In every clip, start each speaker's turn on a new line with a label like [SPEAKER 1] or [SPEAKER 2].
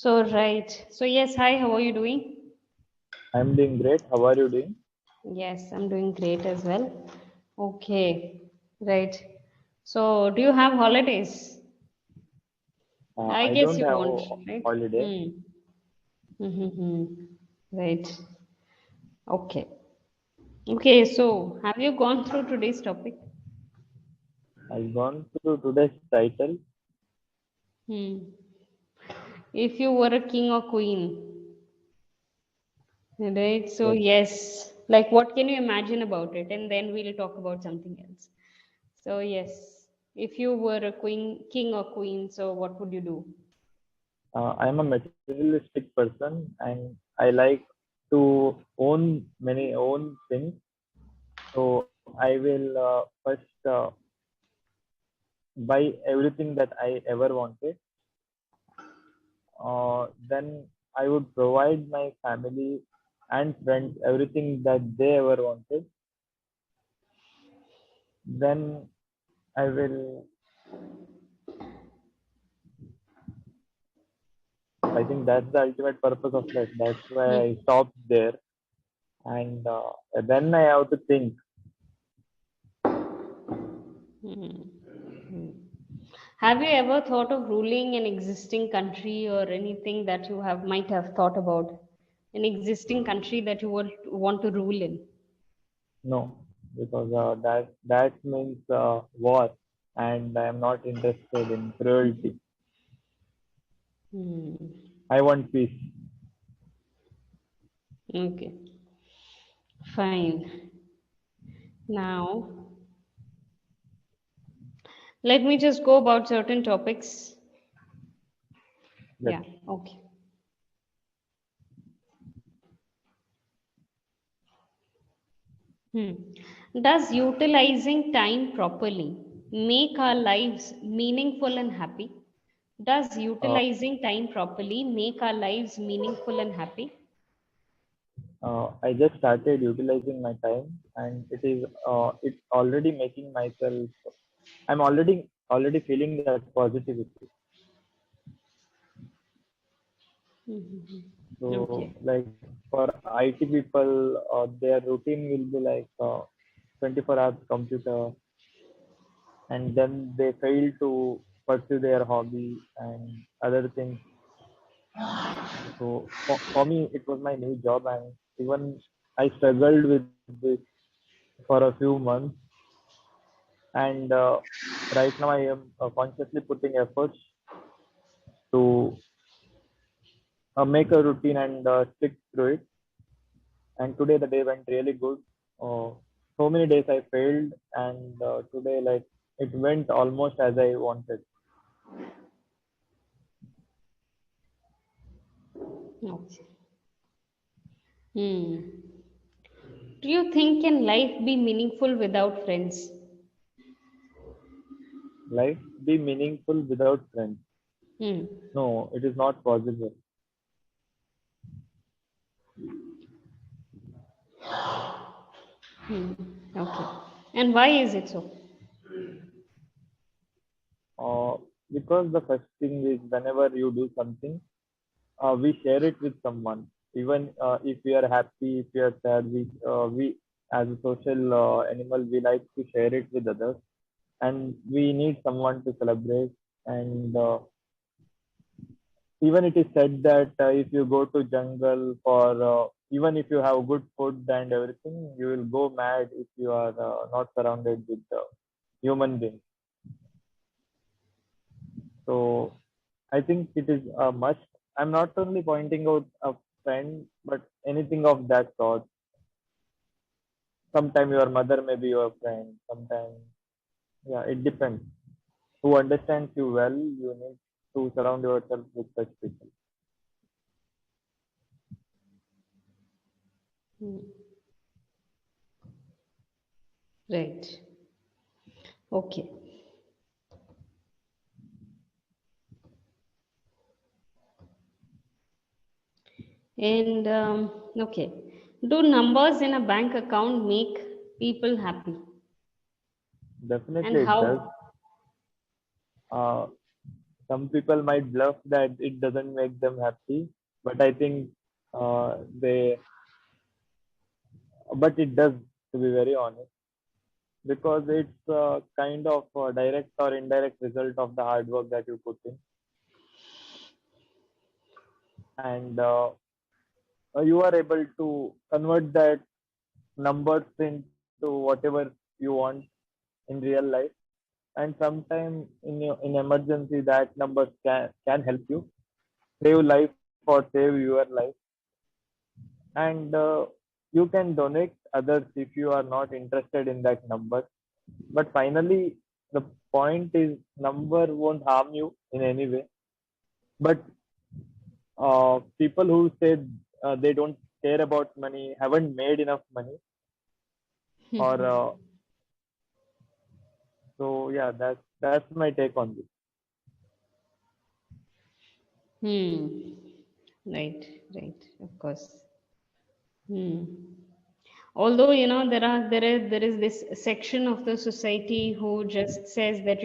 [SPEAKER 1] Right. So, yes, hi, how are you doing?
[SPEAKER 2] I'm doing great. How are you doing?
[SPEAKER 1] Yes, I'm doing great as well. Okay, right. So, do you have holidays? I
[SPEAKER 2] I
[SPEAKER 1] guess
[SPEAKER 2] don't
[SPEAKER 1] you
[SPEAKER 2] have
[SPEAKER 1] don't,
[SPEAKER 2] a
[SPEAKER 1] right?
[SPEAKER 2] holiday.
[SPEAKER 1] Hmm. Mm-hmm. Right. Okay. Okay, so have you gone through today's topic?
[SPEAKER 2] I've gone through today's title.
[SPEAKER 1] Hmm. If you were a king or queen, right? So,
[SPEAKER 2] Yes.
[SPEAKER 1] yes, like what can you imagine about it? And then we'll talk about something else. So, yes, if you were a queen, king or queen, so what would you do?
[SPEAKER 2] I'm a materialistic person and I like to own things. So I will first buy everything that I ever wanted. Then I would provide my family and friends everything that they ever wanted. Then I will I think that's the ultimate purpose of life. That's why I
[SPEAKER 1] Hmm.
[SPEAKER 2] stopped there. And then I have to think.
[SPEAKER 1] Hmm. Hmm. Have you ever thought of ruling an existing country or anything that you have might have thought about? An existing country that you would want to rule in?
[SPEAKER 2] No, because that means war, and I am not interested in cruelty.
[SPEAKER 1] Hmm.
[SPEAKER 2] I want peace.
[SPEAKER 1] Okay, fine. Now, let me just go about certain topics.
[SPEAKER 2] Yes.
[SPEAKER 1] Yeah, okay. Hmm. Does utilizing time properly make our lives meaningful and happy? Does
[SPEAKER 2] Uh,
[SPEAKER 1] utilizing time properly make our lives meaningful and happy?
[SPEAKER 2] I just started utilizing my time, and it's already making myself. I'm already feeling that positivity.
[SPEAKER 1] Mhm.
[SPEAKER 2] So
[SPEAKER 1] Okay.
[SPEAKER 2] like for IT people, their routine will be like 24 hours computer, and then they fail to pursue their hobby and other things. So for me, it was my new job, and even I struggled with this for a few months. And right now, I am consciously putting efforts to make a routine and stick through it. And today, the day went really good. Uh, so many days I failed, and today, like it went almost as I wanted.
[SPEAKER 1] Okay. Hmm. Do you think can life be meaningful without friends?
[SPEAKER 2] Life be meaningful without friends?
[SPEAKER 1] Hmm.
[SPEAKER 2] No, it is not possible.
[SPEAKER 1] Hmm. Okay. And why is it so?
[SPEAKER 2] Uh, because the first thing is whenever you do something, we share it with someone. Even if we are happy, if we are sad, we as a social animal, we like to share it with others, and we need someone to celebrate. And even it is said that if you go to jungle for even if you have good food and everything, you will go mad if you are not surrounded with human beings. So I think it is a must. I'm not only pointing out a friend, but anything of that sort. Sometimes your mother may be your friend. Sometimes, yeah, it depends. Who understands you well, you need to surround yourself with such people.
[SPEAKER 1] Hmm. Right. Okay. And okay. Do numbers in a bank account make people happy? And
[SPEAKER 2] Definitely, it does.
[SPEAKER 1] how?
[SPEAKER 2] Uh, Some people might bluff that it doesn't make them happy, but I think they, but it does, to be very honest, because it's kind of a direct or indirect result of the hard work that you put in, and you are able to convert that numbers into whatever you want in real life. And sometimes in emergency, that numbers can help you save life or save your life. And you can donate others if you are not interested in that number. But finally, the point is number won't harm you in any way. But people who say they don't care about money haven't made enough money, or so yeah, that's my take on this.
[SPEAKER 1] Hmm. Right, right, of course. Hmm. Although, there is this section of the society who just says that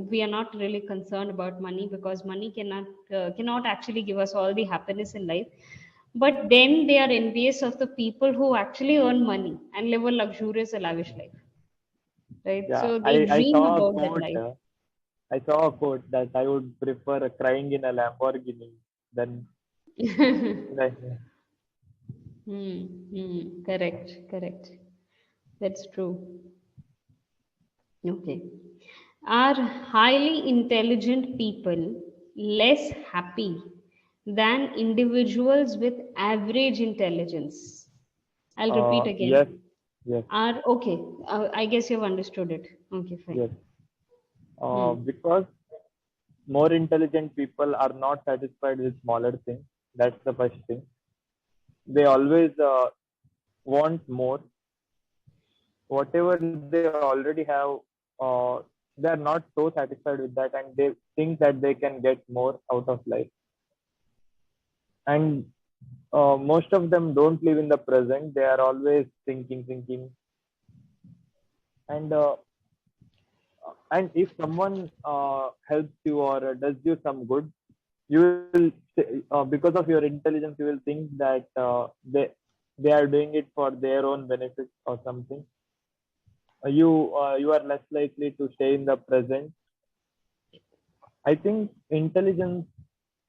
[SPEAKER 1] we are not really concerned about money because money cannot actually give us all the happiness in life. But then they are envious of the people who actually earn money and live a luxurious and lavish life, right?
[SPEAKER 2] Yeah,
[SPEAKER 1] So they
[SPEAKER 2] I
[SPEAKER 1] dream
[SPEAKER 2] saw a
[SPEAKER 1] about that
[SPEAKER 2] quote.
[SPEAKER 1] life.
[SPEAKER 2] I saw a quote that I would prefer crying in a Lamborghini than like,
[SPEAKER 1] Correct, correct. That's true. Okay. Are highly intelligent people less happy than individuals with average intelligence? I'll repeat
[SPEAKER 2] yes,
[SPEAKER 1] again.
[SPEAKER 2] yes,
[SPEAKER 1] Are okay. I guess you've understood it. Okay, fine.
[SPEAKER 2] yes.
[SPEAKER 1] Hmm.
[SPEAKER 2] Because more intelligent people are not satisfied with smaller things. That's the first thing. They always want more. Whatever they already have, uh, they are not so satisfied with that, and they think that they can get more out of life. And most of them don't live in the present. They are always thinking. And if someone helps you or does you some good, you will because of your intelligence, you will think that they are doing it for their own benefit or something. You are less likely to stay in the present. I think intelligence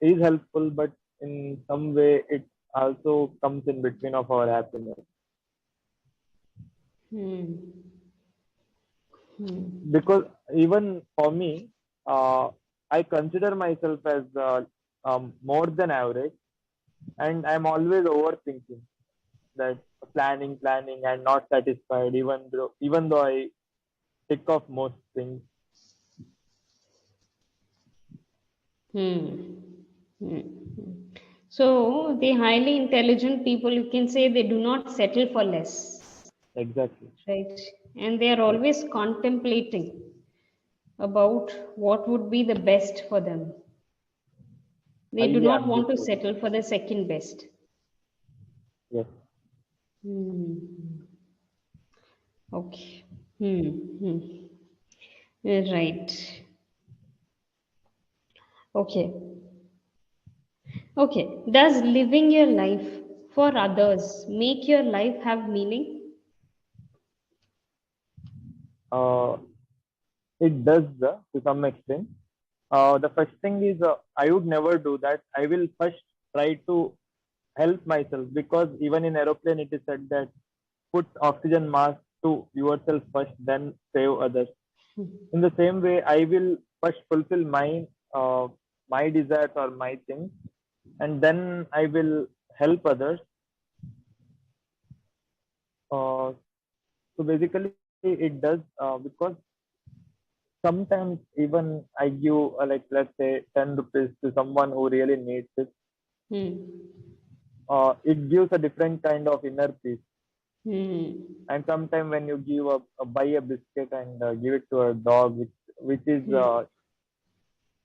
[SPEAKER 2] is helpful, but in some way it also comes in between of our happiness.
[SPEAKER 1] Hmm. Hmm.
[SPEAKER 2] Because even for me, uh, I consider myself as more than average, and I'm always overthinking that planning, and not satisfied, even though I tick off most things.
[SPEAKER 1] Hmm. Hmm. So the highly intelligent people, you can say they do not settle for less,
[SPEAKER 2] Exactly.
[SPEAKER 1] right? And they are
[SPEAKER 2] Yes.
[SPEAKER 1] always contemplating about what would be the best for them. They do
[SPEAKER 2] Highly
[SPEAKER 1] not want to
[SPEAKER 2] ambitious.
[SPEAKER 1] settle for the second best.
[SPEAKER 2] Yes.
[SPEAKER 1] Hmm. Okay. Hmm. Hmm. Right. Okay. Okay. Does living your life for others make your life have meaning?
[SPEAKER 2] Uh, it does to some extent. The first thing is I would never do that. I will first try to help myself, because even in aeroplane it is said that put oxygen mask to yourself first, then save others. In the same way, I will first fulfill uh, my desires or my things, and then I will help others. Uh, so basically, it does because sometimes even I give like, let's say, 10 rupees to someone who really needs it.
[SPEAKER 1] Hmm.
[SPEAKER 2] It gives a different kind of inner peace.
[SPEAKER 1] Hmm.
[SPEAKER 2] And sometimes when you buy a biscuit and give it to a dog
[SPEAKER 1] Hmm.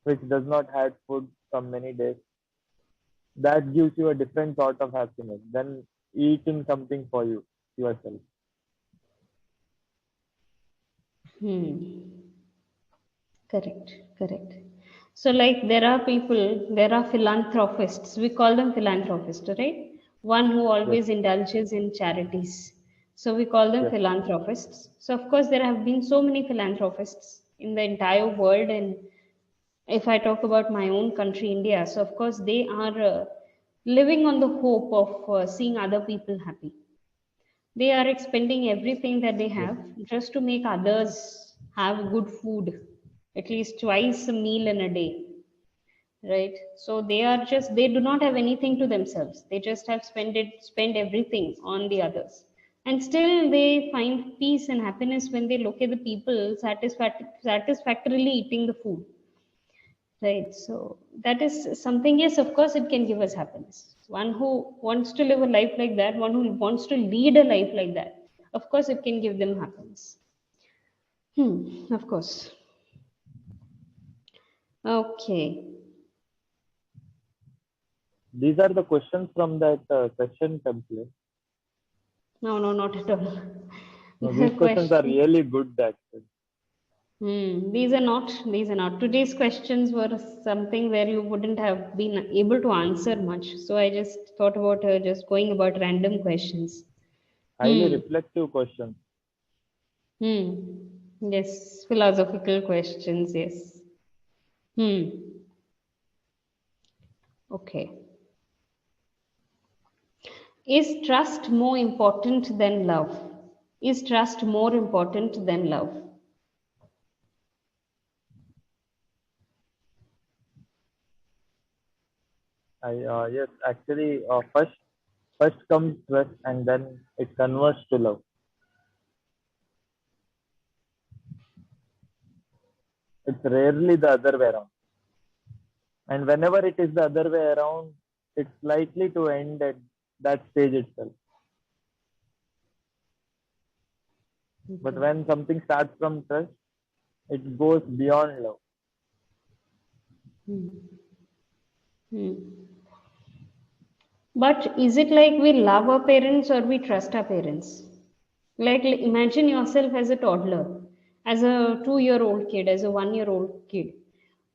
[SPEAKER 2] which does not have food from many days, that gives you a different sort of happiness than eating something for yourself.
[SPEAKER 1] Hmm. Correct. Correct. So, like, there are people, there are philanthropists. We call them philanthropists, right? One who
[SPEAKER 2] Yes,
[SPEAKER 1] always indulges in charities. So, we call them
[SPEAKER 2] yes,
[SPEAKER 1] philanthropists. So, of course, there have been so many philanthropists in the entire world. And if I talk about my own country, India, so of course, they are living on the hope of seeing other people happy. They are expending everything that they
[SPEAKER 2] yes,
[SPEAKER 1] have just to make others have good food, at least twice a meal in a day, right? So they are just, they do not have anything to themselves. They just have spend everything on the others. And still they find peace and happiness when they look at the people satisfactorily eating the food. Right. So that is something, yes, of course, it can give us happiness. One who wants to live a life like that, one who wants to lead a life like that, of course, it can give them happiness. Of course. Okay.
[SPEAKER 2] these are the questions from that question template.
[SPEAKER 1] No, no, not at all.
[SPEAKER 2] No,
[SPEAKER 1] The
[SPEAKER 2] these questions are
[SPEAKER 1] question.
[SPEAKER 2] really good actually.
[SPEAKER 1] These are not. These are not. Today's questions were something where you wouldn't have been able to answer much. So I just thought about just going about random questions.
[SPEAKER 2] Highly
[SPEAKER 1] Hmm.
[SPEAKER 2] reflective questions.
[SPEAKER 1] Hmm. Yes, philosophical questions. Yes. Hmm. Okay. Is trust more important than love? Is trust more important than love?
[SPEAKER 2] Yes, actually, first comes trust and then it converts to love. It's rarely the other way around. And whenever it is the other way around, it's likely to end at that stage itself. But
[SPEAKER 1] Okay.
[SPEAKER 2] when something starts from trust, it goes beyond love.
[SPEAKER 1] Hmm. Hmm. But is it like we love our parents or we trust our parents? Like, imagine yourself as a toddler, as a 2 year old kid, as a 1 year old kid.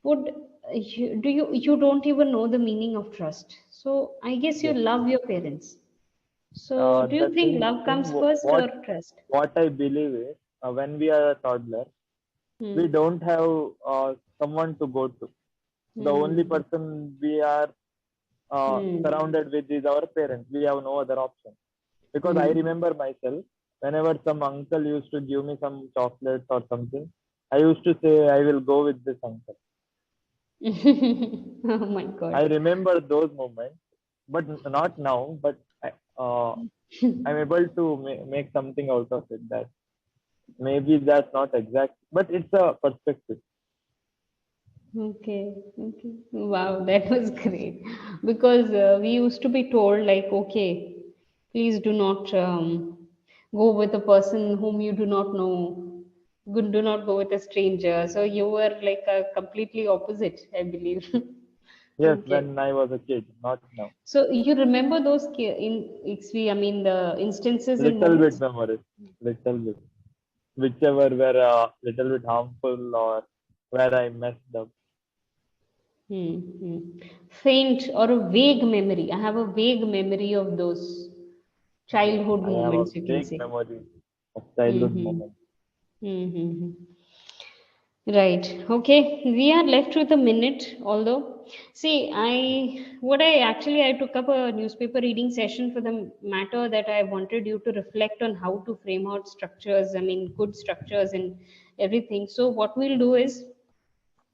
[SPEAKER 1] Would you don't even know the meaning of trust? So I guess you
[SPEAKER 2] Yes.
[SPEAKER 1] love your parents. So do
[SPEAKER 2] The
[SPEAKER 1] you think love comes first or trust?
[SPEAKER 2] what I believe is when we are a toddler, we
[SPEAKER 1] Hmm.
[SPEAKER 2] don't have someone to go to. The only
[SPEAKER 1] Hmm.
[SPEAKER 2] person we are
[SPEAKER 1] Hmm.
[SPEAKER 2] surrounded with is our parents. We have no other option. Because I
[SPEAKER 1] Hmm.
[SPEAKER 2] remember myself, whenever some uncle used to give me some chocolates or something, I used to say, I will go with this uncle.
[SPEAKER 1] Oh my
[SPEAKER 2] I
[SPEAKER 1] God.
[SPEAKER 2] remember those moments, but not now. But I'm able to make something out of it. That maybe that's not exact, but it's a perspective.
[SPEAKER 1] Okay, okay. Wow, that was great. Because we used to be told, like, okay, please do not go with a person whom you do not know. Do not go with a stranger. So you were like a completely opposite, I believe.
[SPEAKER 2] Yes,
[SPEAKER 1] Okay.
[SPEAKER 2] when I was a kid, not now.
[SPEAKER 1] So you remember those in XV, I mean, the instances and
[SPEAKER 2] Little bit
[SPEAKER 1] moments?
[SPEAKER 2] memories, little bit, whichever were a little bit harmful or where I messed up.
[SPEAKER 1] Hmm. Faint or a vague memory. I have a vague memory of those
[SPEAKER 2] Yes,
[SPEAKER 1] childhood
[SPEAKER 2] I have a
[SPEAKER 1] moments, you can
[SPEAKER 2] vague
[SPEAKER 1] say.
[SPEAKER 2] memory of childhood
[SPEAKER 1] Mm-hmm.
[SPEAKER 2] moments.
[SPEAKER 1] Mm-hmm. Right. Okay. We are left with a minute, although, see, I took up a newspaper reading session for the matter that I wanted you to reflect on how to frame out structures, I mean, good structures and everything. So, what we'll do is,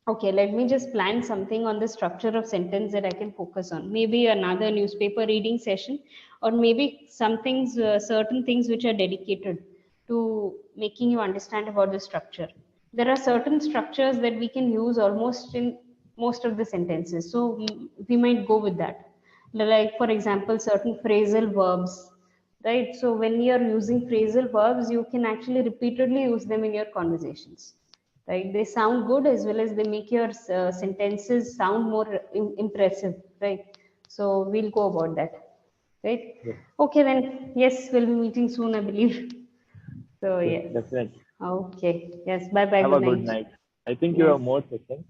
[SPEAKER 1] okay, let me just plan something on the structure of sentence that I can focus on. Maybe another newspaper reading session, or maybe some things, certain things which are dedicated to making you understand about the structure. There are certain structures that we can use almost in most of the sentences. So we might go with that. Like, for example, certain phrasal verbs, right? So when you're using phrasal verbs, you can actually repeatedly use them in your conversations, right? They sound good as well as they make your sentences sound more impressive, right? So we'll go about that, right?
[SPEAKER 2] Yes,
[SPEAKER 1] Okay, then, yes, we'll be meeting soon, I believe. So,
[SPEAKER 2] yes,
[SPEAKER 1] yes.
[SPEAKER 2] definitely.
[SPEAKER 1] Okay. Yes. Bye bye.
[SPEAKER 2] Have
[SPEAKER 1] Good
[SPEAKER 2] a good
[SPEAKER 1] night.
[SPEAKER 2] night. I think you
[SPEAKER 1] Yes.
[SPEAKER 2] have more sessions.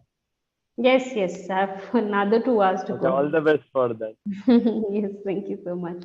[SPEAKER 1] Yes, yes. I have another 2 hours to
[SPEAKER 2] Okay, all
[SPEAKER 1] go.
[SPEAKER 2] the best for that.
[SPEAKER 1] Yes, thank you so much.